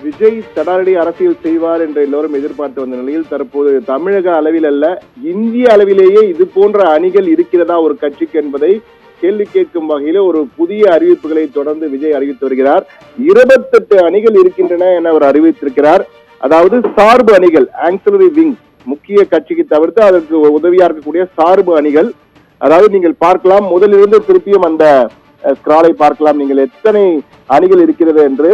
விஜய் தடாரடி அரசியல் செய்வார் என்று எல்லோரும் எதிர்பார்த்து வந்த நிலையில் தற்போது தமிழக அளவில் அல்ல இந்திய அளவிலேயே இது போன்ற அணிகள் இருக்கிறதா ஒரு கட்சிக்கு என்பதை கேள்வி கேட்கும் வகையில் ஒரு புதிய அறிவிப்புகளை தொடர்ந்து விஜய் அறிவித்து வருகிறார். 28 அணிகள் இருக்கின்றன என அவர் அறிவித்திருக்கிறார். அதாவது சார்பு அணிகள், ஆக்சிலரி விங், முக்கிய கட்சிக்கு தவிர்த்து அதற்கு உதவியா இருக்கக்கூடிய சார்பு அணிகள். அதாவது நீங்கள் பார்க்கலாம், முதலிருந்து திருப்பியும் அந்த ஸ்கிராலை பார்க்கலாம், நீங்கள் எத்தனை அணிகள் இருக்கிறது என்று.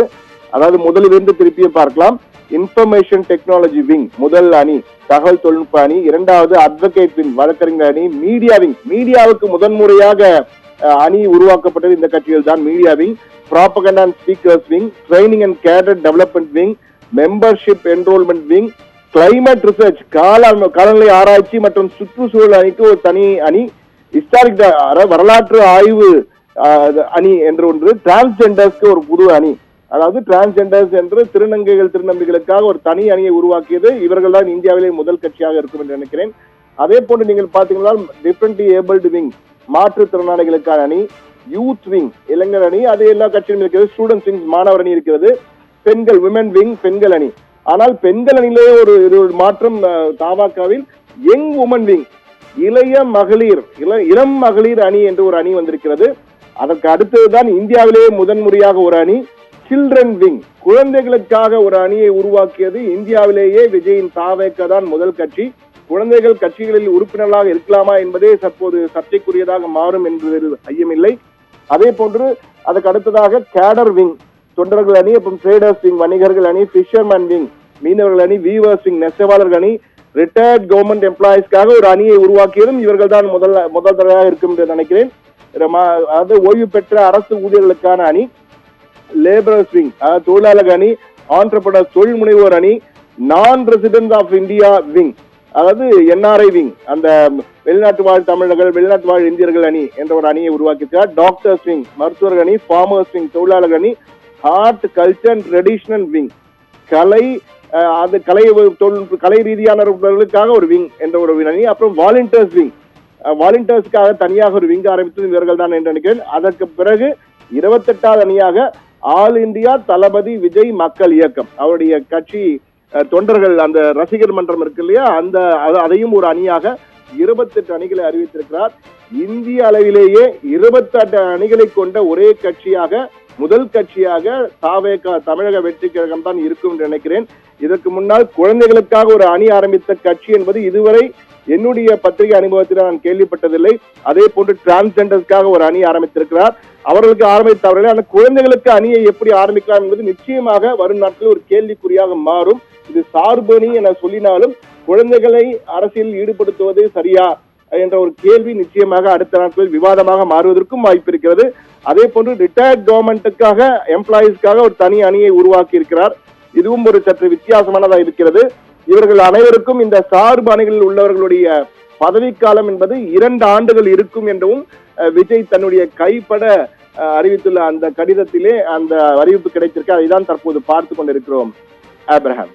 அதாவது முதலிலிருந்து திருப்பியும் பார்க்கலாம். இன்ஃபர்மேஷன் டெக்னாலஜி விங் முதல் அணி, தகவல் தொழில்நுட்ப அணி. இரண்டாவது அட்வொகேட் விங், வழக்கறிஞர் அணி. மீடியா விங், மீடியாவுக்கு முதன்முறையாக அணி உருவாக்கப்பட்டது இந்த கட்சியில் தான். Media wing. Propaganda and speakers wing, training and cadre development wing, membership enrolment wing, climate research, காலநிலை ஆராய்ச்சி மற்றும் சுற்றுச்சூழல் அணிக்கு ஒரு தனி அணி, ஹிஸ்டாரிக் வரலாற்று ஆய்வு அணி என்று ஒன்று, டிரான்ஸ்ஜெண்டர்ஸ்க்கு ஒரு புது அணி. அதாவது டிரான்ஸ்ஜெண்டர்ஸ் என்று திருநங்கைகள் திருநம்பிகளுக்காக ஒரு தனி அணியை உருவாக்கியது இவர்கள் தான் இந்தியாவிலே முதல் கட்சியாக இருக்கும் என்று நினைக்கிறேன். அதே போன்று நீங்கள் பார்த்தீங்கன்னா டிஃபரண்ட் ஏபிள்டு விங், மாற்றுத்திறனாளிகளுக்கான அணி, யூத் விங், இளைஞர் அணி, அது எல்லா கட்சியும் இருக்கிறது. ஸ்டூடெண்ட்ஸ் விங், மாணவர் அணி இருக்கிறது. பெண்கள், விமன் விங், பெண்கள் அணி. ஆனால் பெண்கள் அணியிலேயே ஒரு மாற்றம் தாவாக்காவில் யங் உமன் விங், இளைய மகளிர், இளம் மகளிர் அணி என்று ஒரு அணி வந்திருக்கிறது. அதற்கு அடுத்ததுதான் இந்தியாவிலேயே முதன்முறையாக ஒரு அணி சில்ட்ரன் விங், குழந்தைகளுக்காக ஒரு அணியை உருவாக்கியது இந்தியாவிலேயே விஜயின் தாவேக தான் முதல் கட்சி. குழந்தைகள் கட்சிகளில் உறுப்பினர்களாக இருக்கலாமா என்பதே தற்போது சர்ச்சைக்குரியதாக மாறும் என்பதில் ஐயமில்லை. அதே போன்று அதுக்கு அடுத்ததாக கேடர் விங், தொண்டர்கள் அணி, அப்புறம் ட்ரேடர்ஸ் விங், வணிகர்கள் அணி, பிஷர்மேன் விங், மீனவர்கள் அணி, வீவர்ஸ் விங், நெசவாளர்கள் அணி, ரிட்டையர்ட் கவர்மெண்ட் எம்ப்ளாயிஸ்க்காக ஒரு அணியை உருவாக்கியதும் இவர்கள் தான் முதல் தடவையாக இருக்கும் என்று நினைக்கிறேன். அது ஓய்வு பெற்ற அரசு ஊழியர்களுக்கான அணி, லேபரர்ஸ் விங், தொழிலாளர் அணி, ஆண்டர்பிரனர் தொழில் முனைவோர் அணி, நான் ரெசிடென்ட் ஆஃப் இந்தியா விங், அதாவது என்ஆர்ஐ விங், அந்த வெளிநாட்டு வாழ் தமிழர்கள், வெளிநாட்டு வாழ் இந்தியர்கள் அணி என்ற ஒரு அணியை உருவாக்கியிருக்கிறார். டாக்டர்ஸ் விங், மருத்துவர்கள் அணி, ஃபார்மர்ஸ் விங், தொழிலாளர் அணி, art culture and traditional wing, கலை, அது கலை ரீதியானவர்களுக்காக ஒரு விங் என்ற ஒரு அணி. அப்புறம் வாலண்டியர்ஸ் விங், வாலண்டியர்ஸ்க்காக தனியாக ஒரு விங் ஆரம்பித்தது இவர்கள் தான் என்று நினைக்கிறேன். அதற்கு பிறகு 28வது அணியாக ஆல் இந்தியா தளபதி விஜய் மக்கள் இயக்கம், அவருடைய கட்சி தொண்டர்கள் அந்த ரசிகர் மன்றம் இருக்கு இல்லையா, அதையும் ஒரு அணியாக 28 அணிகளை அறிவித்திருக்கிறார். இந்திய அளவிலேயே 28 அணிகளை கொண்ட ஒரே கட்சியாக, முதல் கட்சியாக தாவேக தமிழக வெற்றி கழகம் தான் இருக்கும் என்று நினைக்கிறேன். இதற்கு முன்னால் குழந்தைகளுக்காக ஒரு அணி ஆரம்பித்த கட்சி என்பது இதுவரை என்னுடைய பத்திரிகை அனுபவத்தில் நான் கேள்விப்பட்டதில்லை. அதே போன்று டிரான்ஸ்ஜெண்டர்ஸ்க்காக ஒரு அணி ஆரம்பித்திருக்கிறார். அவர்களுக்கு ஆரம்பித்தவர்கள் அந்த குழந்தைகளுக்கு அணியை எப்படி ஆரம்பிக்கலாம் என்பது நிச்சயமாக வரும் நாட்களில் ஒரு கேள்விக்குறியாக மாறும். இது சார்பு அணி என சொல்லினாலும் குழந்தைகளை அரசியலில் ஈடுபடுத்துவது சரியா என்ற ஒரு கேள்வி நிச்சயமாக அடுத்த நாட்களில் விவாதமாக மாறுவதற்கும் வாய்ப்பு இருக்கிறது. அதே போன்று ரிட்டையர்ட் கவர்மெண்ட்டுக்காக, எம்ப்ளாயிஸ்க்காக ஒரு தனி அணியை உருவாக்கி இருக்கிறார். இதுவும் ஒரு சற்று வித்தியாசமானதாக இருக்கிறது. இவர்கள் அனைவருக்கும் இந்த சார்பு அணிகளில் உள்ளவர்களுடைய பதவிக்காலம் என்பது 2 ஆண்டுகள் இருக்கும் என்றும் விஜய் தன்னுடைய கைப்பட அறிவித்துள்ள அந்த கடிதத்திலே அந்த அறிவிப்பு கிடைத்திருக்கு. அதைதான் தற்போது பார்த்து கொண்டிருக்கிறோம். ஆப்ரஹாம்.